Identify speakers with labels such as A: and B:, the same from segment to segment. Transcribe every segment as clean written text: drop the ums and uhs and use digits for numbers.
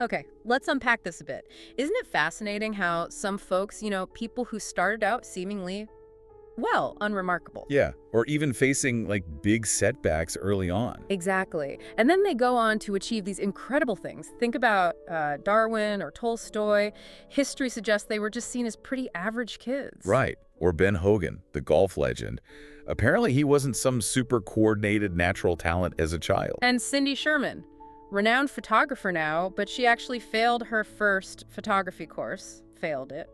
A: Okay, let's unpack this a bit. Isn't it fascinating how some folks, people who started out seemingly, well, unremarkable?
B: Yeah, or even facing like big setbacks early on.
A: Exactly. And then they go on to achieve these incredible things. Think about Darwin or Tolstoy. History suggests they were just seen as pretty average kids.
B: Right. Or Ben Hogan, the golf legend. Apparently he wasn't some super coordinated natural talent as a child.
A: And Cindy Sherman, renowned photographer now, but she actually failed her first photography course. Failed it.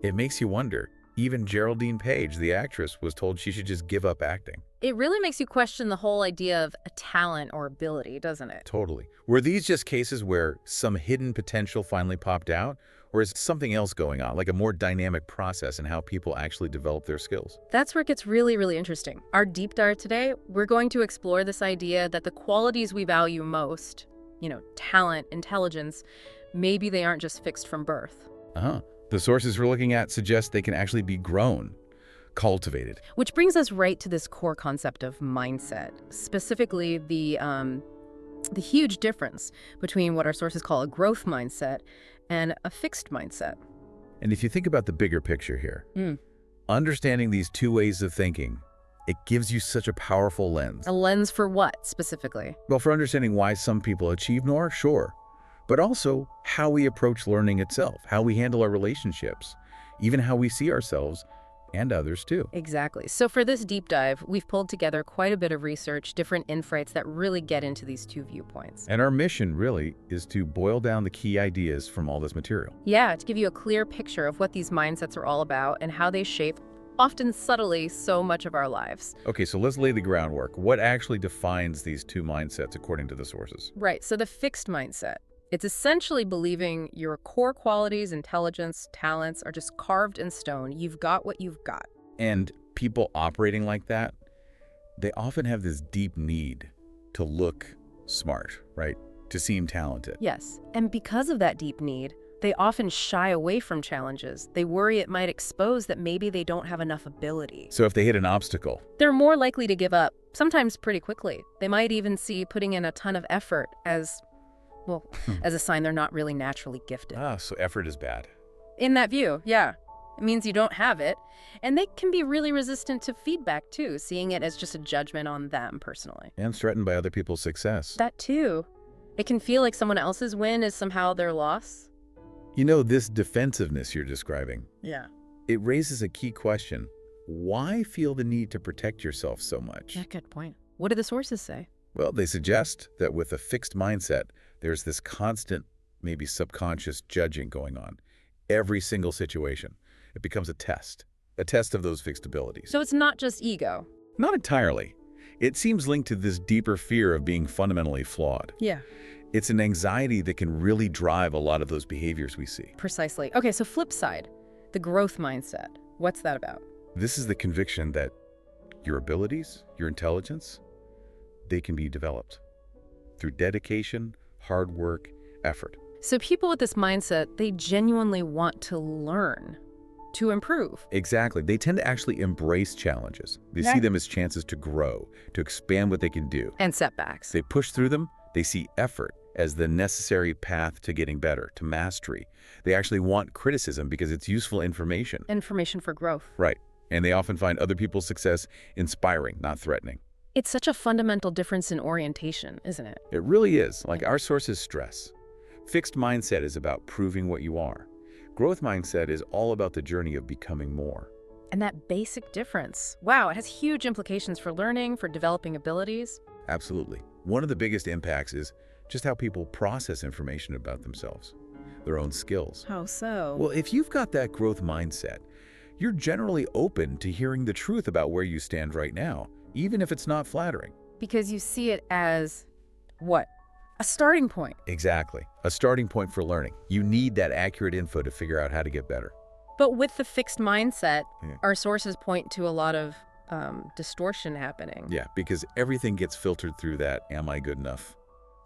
B: It makes you wonder. Even Geraldine Page, the actress, was told she should just give up acting.
A: It really makes you question the whole idea of a talent or ability, doesn't it?
B: Totally. Were these just cases where some hidden potential finally popped out? Or is something else going on, like a more dynamic process in how people actually develop their skills?
A: That's where it gets really, really interesting. Our deep dive today, we're going to explore this idea that the qualities we value most, talent, intelligence, maybe they aren't just fixed from birth.
B: Uh-huh. The sources we're looking at suggest they can actually be grown, cultivated.
A: Which brings us right to this core concept of mindset, specifically the huge difference between what our sources call a growth mindset and a fixed mindset.
B: And if you think about the bigger picture here, understanding these two ways of thinking, it gives you such a powerful lens.
A: A lens for what, specifically?
B: Well, for understanding why some people achieve more, sure. But also how we approach learning itself, how we handle our relationships, even how we see ourselves and others too.
A: Exactly. So for this deep dive, we've pulled together quite a bit of research, different insights that really get into these two viewpoints.
B: And our mission really is to boil down the key ideas from all this material.
A: Yeah, to give you a clear picture of what these mindsets are all about and how they shape, often subtly, so much of our lives.
B: Okay, so let's lay the groundwork. What actually defines these two mindsets according to the sources?
A: Right, so the fixed mindset. It's essentially believing your core qualities, intelligence, talents are just carved in stone. You've got what you've got.
B: And people operating like that, they often have this deep need to look smart, right? To seem talented.
A: Yes, and because of that deep need, they often shy away from challenges. They worry it might expose that maybe they don't have enough ability.
B: So if they hit an obstacle,
A: They're more likely to give up, sometimes pretty quickly. They might even see putting in a ton of effort as a sign they're not really naturally gifted.
B: so effort is bad.
A: In that view, yeah. It means you don't have it. And they can be really resistant to feedback, too, seeing it as just a judgment on them personally.
B: And threatened by other people's success.
A: That, too. It can feel like someone else's win is somehow their loss.
B: You know, this defensiveness you're describing,
A: Yeah.
B: it raises a key question. Why feel the need to protect yourself so much?
A: Yeah, good point. What do the sources say?
B: Well, they suggest that with a fixed mindset, there's this constant, maybe subconscious judging going on. Every single situation. It becomes a test of those fixed abilities.
A: So it's not just ego.
B: Not entirely. It seems linked to this deeper fear of being fundamentally flawed.
A: Yeah.
B: It's an anxiety that can really drive a lot of those behaviors we see.
A: Precisely. Okay, so flip side, the growth mindset. What's that about?
B: This is the conviction that your abilities, your intelligence, they can be developed through dedication, hard work, effort.
A: So people with this mindset, they genuinely want to learn, to improve.
B: Exactly. They tend to actually embrace challenges. They see them as chances to grow, to expand what they can do.
A: And setbacks.
B: They push through them. They see effort as the necessary path to getting better, to mastery. They actually want criticism because it's useful information.
A: Information for growth.
B: Right. And they often find other people's success inspiring, not threatening.
A: It's such a fundamental difference in orientation, isn't it?
B: It really is. Like our sources stress. Fixed mindset is about proving what you are. Growth mindset is all about the journey of becoming more.
A: And that basic difference, wow, it has huge implications for learning, for developing abilities.
B: Absolutely. One of the biggest impacts is just how people process information about themselves, their own skills.
A: How so?
B: Well, if you've got that growth mindset, you're generally open to hearing the truth about where you stand right now, even if it's not flattering.
A: Because you see it as, what? A starting point.
B: Exactly. A starting point for learning. You need that accurate info to figure out how to get better.
A: But with the fixed mindset, our sources point to a lot of distortion happening.
B: Yeah, because everything gets filtered through that am I good enough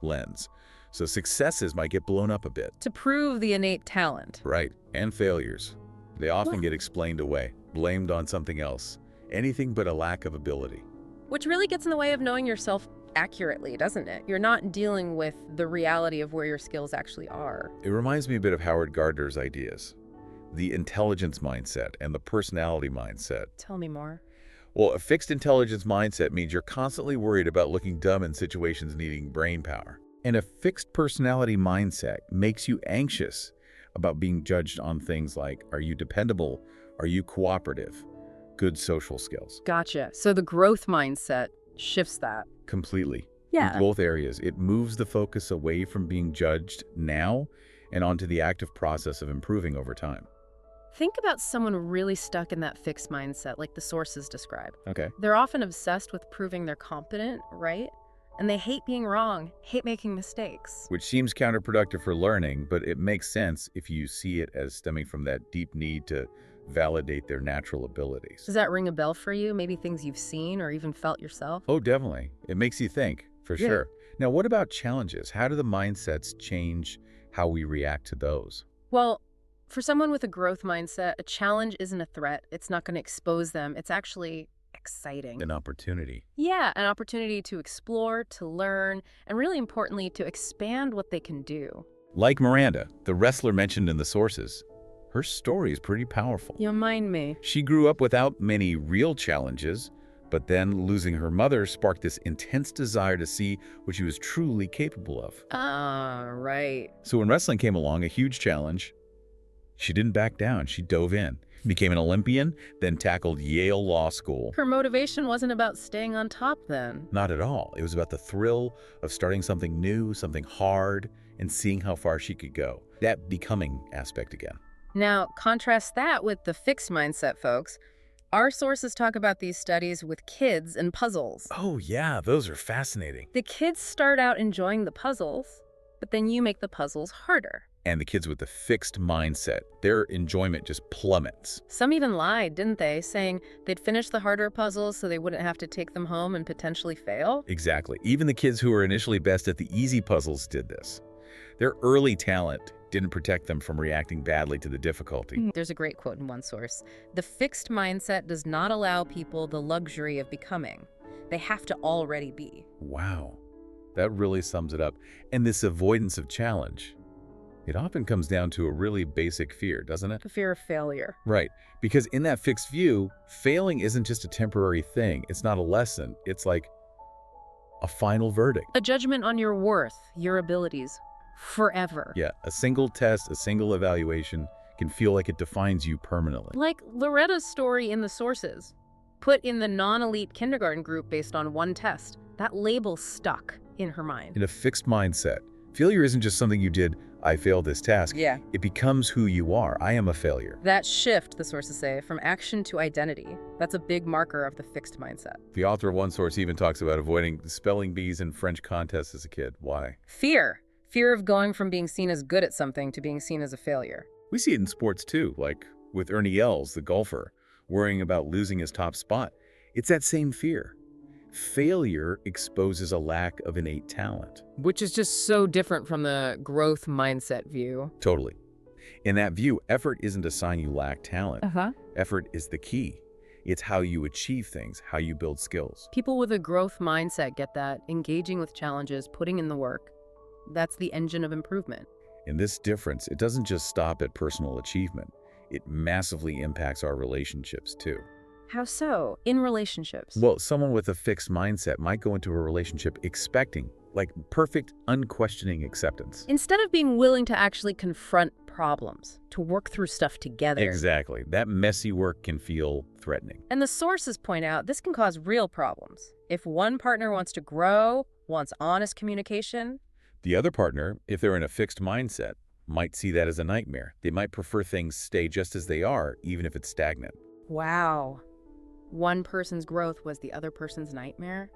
B: lens. So successes might get blown up a bit.
A: To prove the innate talent.
B: Right. And failures. They often get explained away, blamed on something else. Anything but a lack of ability.
A: Which really gets in the way of knowing yourself accurately, doesn't it? You're not dealing with the reality of where your skills actually are.
B: It reminds me a bit of Howard Gardner's ideas, the intelligence mindset and the personality mindset.
A: Tell me more.
B: Well, a fixed intelligence mindset means you're constantly worried about looking dumb in situations needing brain power. And a fixed personality mindset makes you anxious about being judged on things like, are you dependable? Are you cooperative? Good social skills.
A: Gotcha. So the growth mindset shifts that.
B: Completely.
A: Yeah.
B: In both areas, it moves the focus away from being judged now and onto the active process of improving over time.
A: Think about someone really stuck in that fixed mindset, like the sources describe.
B: Okay.
A: They're often obsessed with proving they're competent, right? And they hate being wrong, hate making mistakes.
B: Which seems counterproductive for learning, but it makes sense if you see it as stemming from that deep need to validate their natural abilities.
A: Does that ring a bell for you? Maybe things you've seen or even felt yourself?
B: Oh, definitely. It makes you think, for
A: Yeah.
B: sure. Now, what about challenges? How do the mindsets change how we react to those?
A: Well, for someone with a growth mindset, a challenge isn't a threat. It's not going to expose them. It's actually exciting.
B: An opportunity.
A: Yeah, an opportunity to explore, to learn, and really importantly, to expand what they can do.
B: Like Miranda, the wrestler mentioned in the sources, her story is pretty powerful.
A: You mind me?
B: She grew up without many real challenges, but then losing her mother sparked this intense desire to see what she was truly capable of.
A: Ah, right.
B: So when wrestling came along, a huge challenge, she didn't back down. She dove in, became an Olympian, then tackled Yale Law School.
A: Her motivation wasn't about staying on top then.
B: Not at all. It was about the thrill of starting something new, something hard, and seeing how far she could go. That becoming aspect again.
A: Now, contrast that with the fixed mindset, folks. Our sources talk about these studies with kids and puzzles.
B: Oh yeah, those are fascinating.
A: The kids start out enjoying the puzzles, but then you make the puzzles harder.
B: And the kids with the fixed mindset, their enjoyment just plummets.
A: Some even lied, didn't they, saying they'd finish the harder puzzles so they wouldn't have to take them home and potentially fail?
B: Exactly. Even the kids who were initially best at the easy puzzles did this. Their early talent didn't protect them from reacting badly to the difficulty.
A: There's a great quote in one source. The fixed mindset does not allow people the luxury of becoming. They have to already be.
B: Wow, that really sums it up. And this avoidance of challenge, it often comes down to a really basic fear, doesn't it?
A: The fear of failure.
B: Right, because in that fixed view, failing isn't just a temporary thing. It's not a lesson. It's like a final verdict.
A: A judgment on your worth, your abilities, forever.
B: Yeah, a single test, a single evaluation can feel like it defines you permanently.
A: Like Loretta's story in the sources. Put in the non-elite kindergarten group based on one test. That label stuck in her mind.
B: In a fixed mindset, failure isn't just something you did, I failed this task.
A: Yeah.
B: It becomes who you are. I am a failure.
A: That shift, the sources say, from action to identity, that's a big marker of the fixed mindset.
B: The author of one source even talks about avoiding spelling bees in French contests as a kid. Why?
A: Fear. Fear of going from being seen as good at something to being seen as a failure.
B: We see it in sports too, like with Ernie Els, the golfer, worrying about losing his top spot. It's that same fear. Failure exposes a lack of innate talent.
A: Which is just so different from the growth mindset view.
B: Totally. In that view, effort isn't a sign you lack talent. Effort is the key. It's how you achieve things, how you build skills.
A: People with a growth mindset get that, engaging with challenges, putting in the work. That's the engine of improvement.
B: In this difference, it doesn't just stop at personal achievement. It massively impacts our relationships too.
A: How so? In relationships?
B: Well, someone with a fixed mindset might go into a relationship expecting, like, perfect, unquestioning acceptance.
A: Instead of being willing to actually confront problems, to work through stuff together.
B: Exactly. That messy work can feel threatening.
A: And the sources point out this can cause real problems. If one partner wants to grow, wants honest communication.
B: The other partner, if they're in a fixed mindset, might see that as a nightmare. They might prefer things stay just as they are, even if it's stagnant.
A: Wow. One person's growth was the other person's nightmare?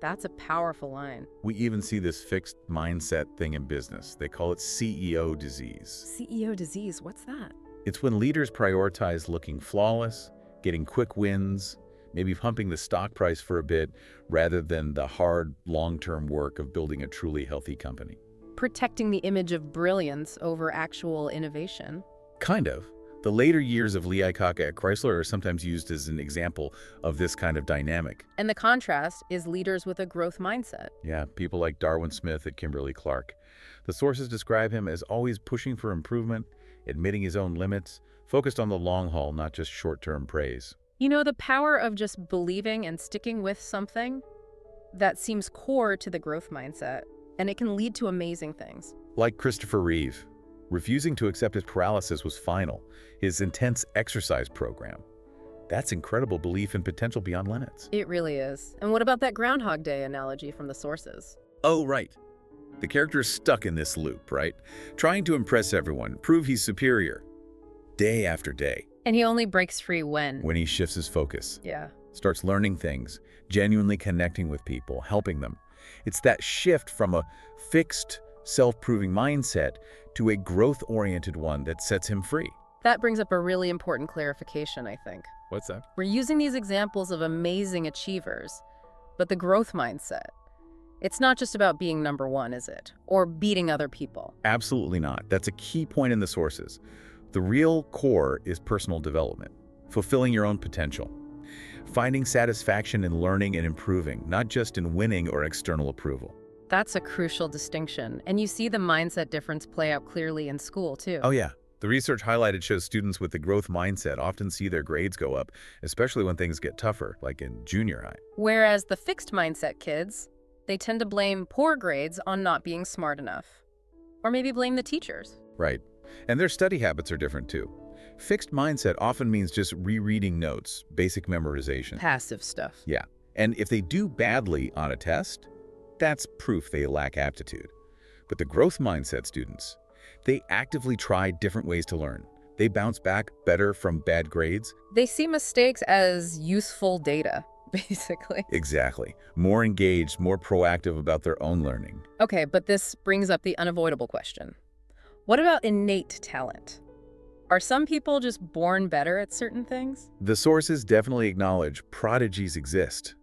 A: That's a powerful line.
B: We even see this fixed mindset thing in business. They call it CEO disease.
A: CEO disease, what's that?
B: It's when leaders prioritize looking flawless, getting quick wins, maybe pumping the stock price for a bit, rather than the hard, long-term work of building a truly healthy company.
A: Protecting the image of brilliance over actual innovation.
B: Kind of. The later years of Lee Iacocca at Chrysler are sometimes used as an example of this kind of dynamic.
A: And the contrast is leaders with a growth mindset.
B: Yeah, people like Darwin Smith at Kimberly-Clark. The sources describe him as always pushing for improvement, admitting his own limits, focused on the long haul, not just short-term praise.
A: You know, the power of just believing and sticking with something, that seems core to the growth mindset, and it can lead to amazing things.
B: Like Christopher Reeve, refusing to accept his paralysis was final, his intense exercise program. That's incredible belief in potential beyond limits.
A: It really is. And what about that Groundhog Day analogy from the sources?
B: Oh, right. The character is stuck in this loop, right? Trying to impress everyone, prove he's superior, day after day.
A: And he only breaks free when?
B: When he shifts his focus.
A: Yeah.
B: Starts learning things, genuinely connecting with people, helping them. It's that shift from a fixed, self-proving mindset to a growth-oriented one that sets him free.
A: That brings up a really important clarification, I think.
B: What's that?
A: We're using these examples of amazing achievers, but the growth mindset, it's not just about being number one, is it? Or beating other people.
B: Absolutely not. That's a key point in the sources. The real core is personal development, fulfilling your own potential, finding satisfaction in learning and improving, not just in winning or external approval.
A: That's a crucial distinction, and you see the mindset difference play out clearly in school, too.
B: Oh yeah. The research highlighted shows students with the growth mindset often see their grades go up, especially when things get tougher, like in junior high.
A: Whereas the fixed mindset kids, they tend to blame poor grades on not being smart enough. Or maybe blame the teachers.
B: Right. And their study habits are different too. Fixed mindset often means just rereading notes, basic memorization.
A: Passive stuff.
B: Yeah. And if they do badly on a test, that's proof they lack aptitude. But the growth mindset students, they actively try different ways to learn. They bounce back better from bad grades.
A: They see mistakes as useful data, basically.
B: Exactly. More engaged, more proactive about their own learning.
A: Okay, but this brings up the unavoidable question. What about innate talent? Are some people just born better at certain things?
B: The sources definitely acknowledge prodigies exist.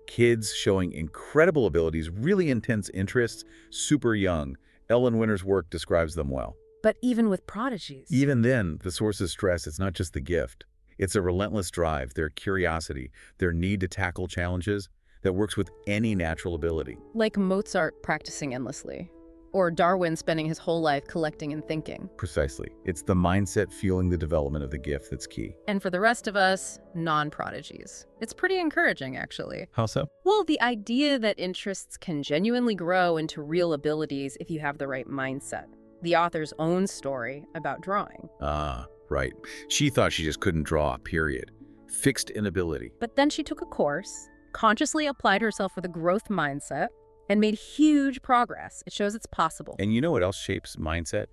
B: Kids showing incredible abilities, really intense interests, super young. Ellen Winter's work describes them well.
A: But even with prodigies?
B: Even then, the sources stress it's not just the gift. It's a relentless drive, their curiosity, their need to tackle challenges that works with any natural ability.
A: Like Mozart practicing endlessly. Or Darwin spending his whole life collecting and thinking.
B: Precisely. It's the mindset fueling the development of the gift that's key.
A: And for the rest of us, non-prodigies. It's pretty encouraging, actually.
B: How so?
A: Well, the idea that interests can genuinely grow into real abilities if you have the right mindset. The author's own story about drawing.
B: Ah, right. She thought she just couldn't draw, period. Fixed inability.
A: But then she took a course, consciously applied herself with a growth mindset, and made huge progress. It shows it's possible.
B: And you know what else shapes mindset?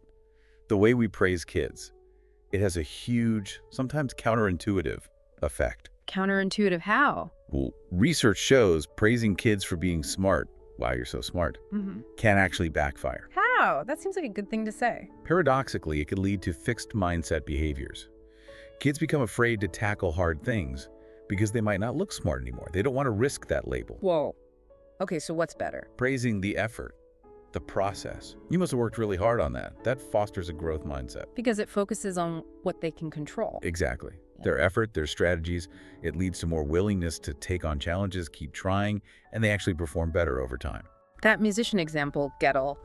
B: The way we praise kids. It has a huge, sometimes counterintuitive effect.
A: Counterintuitive how?
B: Well, research shows praising kids for being smart, wow, you're so smart, can actually backfire.
A: How? That seems like a good thing to say.
B: Paradoxically, it could lead to fixed mindset behaviors. Kids become afraid to tackle hard things because they might not look smart anymore. They don't want to risk that label.
A: Whoa. Okay, so what's better?
B: Praising the effort, the process. You must have worked really hard on that. That fosters a growth mindset.
A: Because it focuses on what they can control.
B: Exactly. Their effort, their strategies, it leads to more willingness to take on challenges, keep trying, and they actually perform better over time.
A: That musician example, Gettle,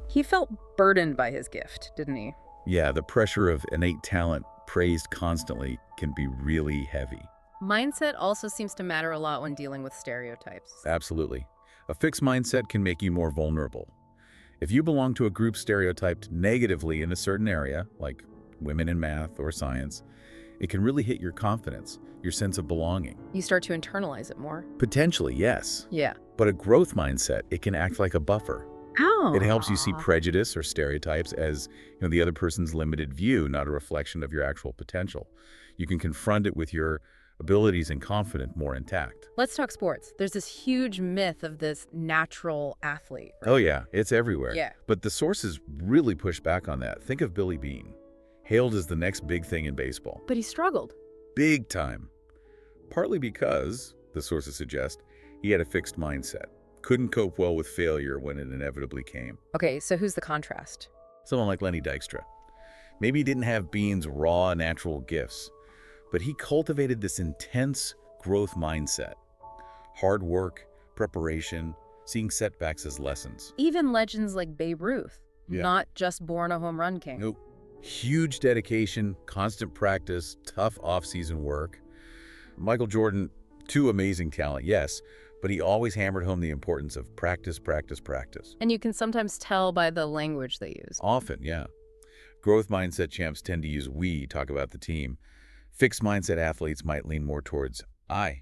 A: he felt burdened by his gift, didn't he?
B: Yeah, the pressure of innate talent praised constantly can be really heavy.
A: Mindset also seems to matter a lot when dealing with stereotypes.
B: Absolutely. A fixed mindset can make you more vulnerable. If you belong to a group stereotyped negatively in a certain area, like women in math or science, it can really hit your confidence, your sense of belonging.
A: You start to internalize it more.
B: Potentially, yes.
A: Yeah.
B: But a growth mindset, it can act like a buffer.
A: Oh.
B: It helps you see prejudice or stereotypes as, the other person's limited view, not a reflection of your actual potential. You can confront it with your abilities and confidence more intact.
A: Let's talk sports. There's this huge myth of this natural athlete.
B: Oh yeah, it's everywhere.
A: Yeah.
B: But the sources really push back on that. Think of Billy Beane, hailed as the next big thing in baseball.
A: But he struggled.
B: Big time. Partly because, the sources suggest, he had a fixed mindset. Couldn't cope well with failure when it inevitably came.
A: Okay, so who's the contrast?
B: Someone like Lenny Dykstra. Maybe he didn't have Bean's raw natural gifts, but he cultivated this intense growth mindset. Hard work, preparation, seeing setbacks as lessons.
A: Even legends like Babe Ruth,
B: Yeah.
A: not just born a home run king.
B: Nope. Huge dedication, constant practice, tough off-season work. Michael Jordan, too amazing talent, yes, but he always hammered home the importance of practice, practice, practice.
A: And you can sometimes tell by the language they use.
B: Often, yeah. Growth mindset champs tend to use we, talk about the team. Fixed mindset athletes might lean more towards I,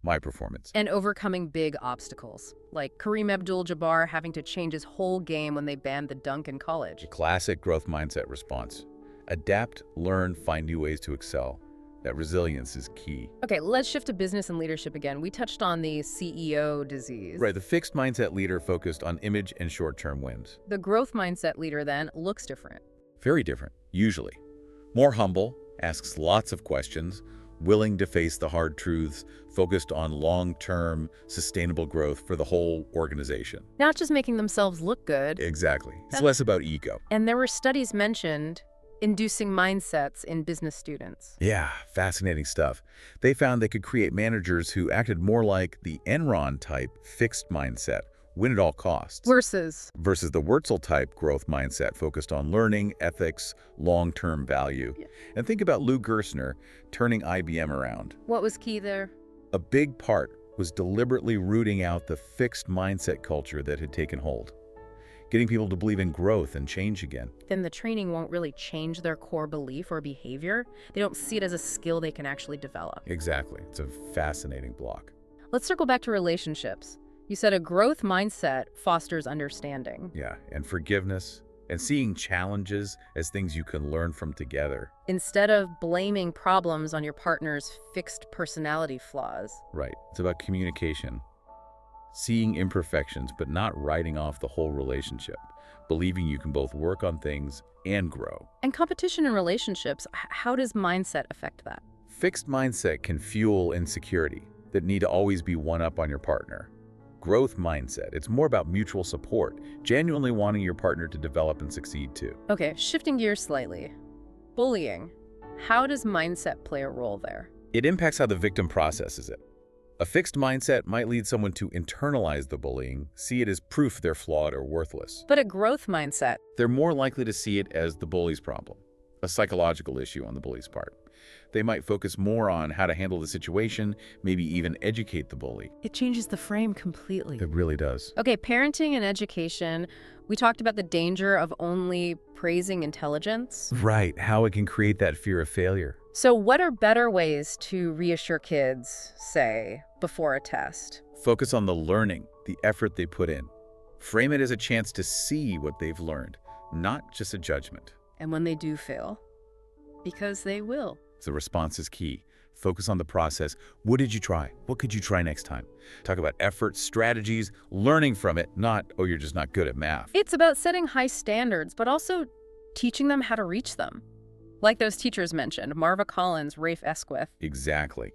B: my performance.
A: And overcoming big obstacles, like Kareem Abdul-Jabbar having to change his whole game when they banned the dunk in college.
B: Classic growth mindset response. Adapt, learn, find new ways to excel. That resilience is key.
A: Okay, let's shift to business and leadership again. We touched on the CEO disease.
B: Right, the fixed mindset leader focused on image and short-term wins.
A: The growth mindset leader then looks different.
B: Very different, usually. More humble, asks lots of questions, willing to face the hard truths, focused on long-term, sustainable growth for the whole organization.
A: Not just making themselves look good.
B: Exactly. It's less about ego.
A: And there were studies mentioned inducing mindsets in business students.
B: Yeah, fascinating stuff. They found they could create managers who acted more like the Enron-type fixed mindset, win at all costs,
A: Versus
B: versus the Wurzel-type growth mindset focused on learning, ethics, long-term value.
A: Yeah.
B: And think about Lou Gerstner turning IBM around.
A: what was key there?
B: A big part was deliberately rooting out the fixed mindset culture that had taken hold, getting people to believe in growth and change again.
A: Then the training won't really change their core belief or behavior. They don't see it as a skill they can actually develop.
B: Exactly. It's a fascinating block.
A: Let's circle back to relationships. You said a growth mindset fosters understanding.
B: Yeah, and forgiveness and seeing challenges as things you can learn from together.
A: Instead of blaming problems on your partner's fixed personality flaws.
B: Right. It's about communication, seeing imperfections, but not writing off the whole relationship, believing you can both work on things and grow.
A: And competition in relationships, how does mindset affect that?
B: Fixed mindset can fuel insecurity that need to always be one up on your partner. Growth mindset, it's more about mutual support, genuinely wanting your partner to develop and succeed too.
A: Okay, shifting gears slightly. Bullying. How does mindset play a role there?
B: It impacts how the victim processes it. A fixed mindset might lead someone to internalize the bullying, see it as proof they're flawed or worthless.
A: But a growth mindset.
B: They're more likely to see it as the bully's problem, a psychological issue on the bully's part. They might focus more on how to handle the situation, maybe even educate the bully.
A: It changes the frame completely.
B: It really does.
A: Okay, parenting and education. We talked about the danger of only praising intelligence.
B: Right, how it can create that fear of failure.
A: So what are better ways to reassure kids, say, before a test?
B: Focus on the learning, the effort they put in. Frame it as a chance to see what they've learned, not just a judgment.
A: And when they do fail, because they will.
B: The response is key. Focus on the process. What did you try? What could you try next time? Talk about effort, strategies, learning from it, not, oh, you're just not good at math.
A: It's about setting high standards, but also teaching them how to reach them. Like those teachers mentioned, Marva Collins, Rafe Esquith.
B: Exactly.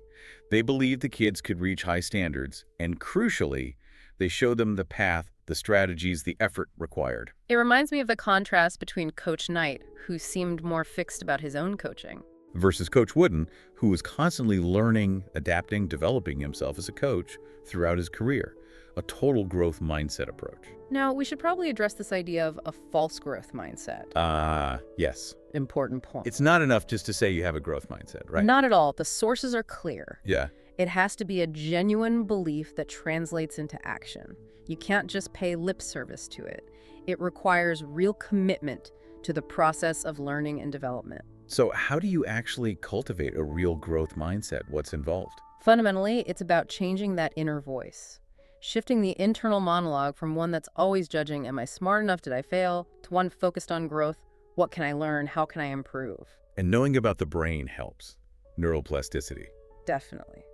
B: They believed the kids could reach high standards, and crucially, they showed them the path, the strategies, the effort required.
A: It reminds me of the contrast between Coach Knight, who seemed more fixed about his own coaching,
B: Versus Coach Wooden, who was constantly learning, adapting, developing himself as a coach throughout his career. A total growth mindset approach.
A: Now, we should probably address this idea of a false growth mindset.
B: Yes.
A: Important point.
B: It's not enough just to say you have a growth mindset, right?
A: Not at all. The sources are clear.
B: Yeah.
A: It has to be a genuine belief that translates into action. You can't just pay lip service to it. It requires real commitment to the process of learning and development.
B: So how do you actually cultivate a real growth mindset? What's involved?
A: Fundamentally, it's about changing that inner voice. Shifting the internal monologue from one that's always judging, am I smart enough, did I fail, to one focused on growth, what can I learn, how can I improve?
B: And knowing about the brain helps. Neuroplasticity.
A: Definitely.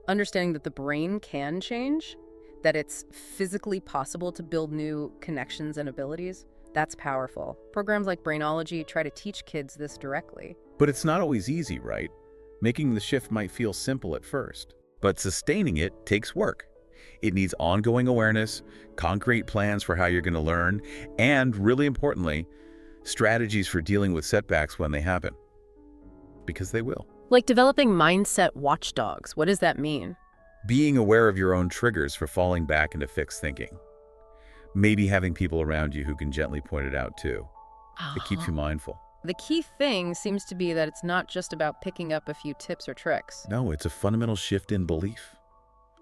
A: Understanding that the brain can change, that it's physically possible to build new connections and abilities, that's powerful. Programs like Brainology try to teach kids this directly.
B: But it's not always easy, right? Making the shift might feel simple at first, but sustaining it takes work. It needs ongoing awareness, concrete plans for how you're going to learn, and really importantly, Strategies for dealing with setbacks when they happen. Because they will.
A: Like developing mindset watchdogs. What does that mean?
B: Being aware of your own triggers for falling back into fixed thinking. Maybe having people around you who can gently point it out too. It keeps you mindful.
A: The key thing seems to be that it's not just about picking up a few tips or tricks.
B: No, it's a fundamental shift in belief.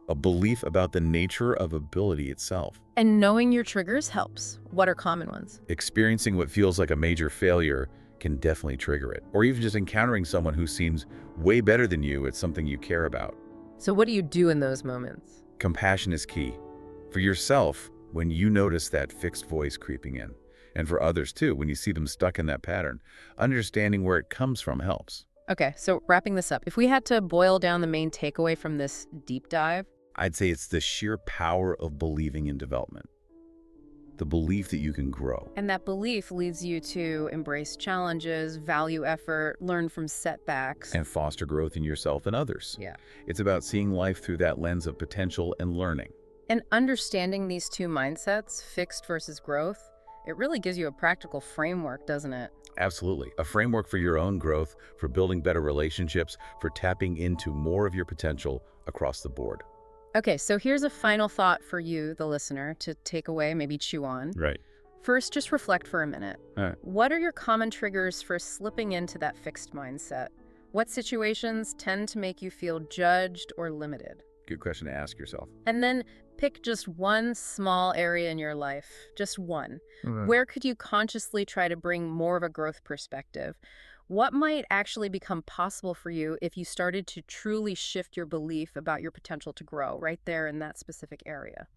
B: A belief about the nature of ability itself.
A: And knowing your triggers helps. What are common ones?
B: Experiencing what feels like a major failure can definitely trigger it. Or even just encountering someone who seems way better than you at something you care about.
A: So what do you do in those moments?
B: Compassion is key. For yourself, when you notice that fixed voice creeping in. And for others too, when you see them stuck in that pattern, understanding where it comes from helps.
A: Okay, so wrapping this up, if we had to boil down the main takeaway from this deep dive,
B: I'd say it's the sheer power of believing in development. The belief that you can grow.
A: and that belief leads you to embrace challenges, value effort, learn from setbacks.
B: And foster growth in yourself and others.
A: Yeah.
B: It's about seeing life through that lens of potential and learning.
A: And understanding these two mindsets, fixed versus growth, it really gives you a practical framework, doesn't it?
B: Absolutely. A framework for your own growth, for building better relationships, for tapping into more of your potential across the board.
A: Okay, so here's a final thought for you, the listener, to take away, maybe chew on.
B: Right.
A: First, just reflect for a minute.
B: All right.
A: What are your common triggers for slipping into that fixed mindset? What situations tend to make you feel judged or limited?
B: Good question to ask yourself.
A: And then pick just one small area in your life, just one. Where could you consciously try to bring more of a growth perspective? What might actually become possible for you if you started to truly shift your belief about your potential to grow right there in that specific area?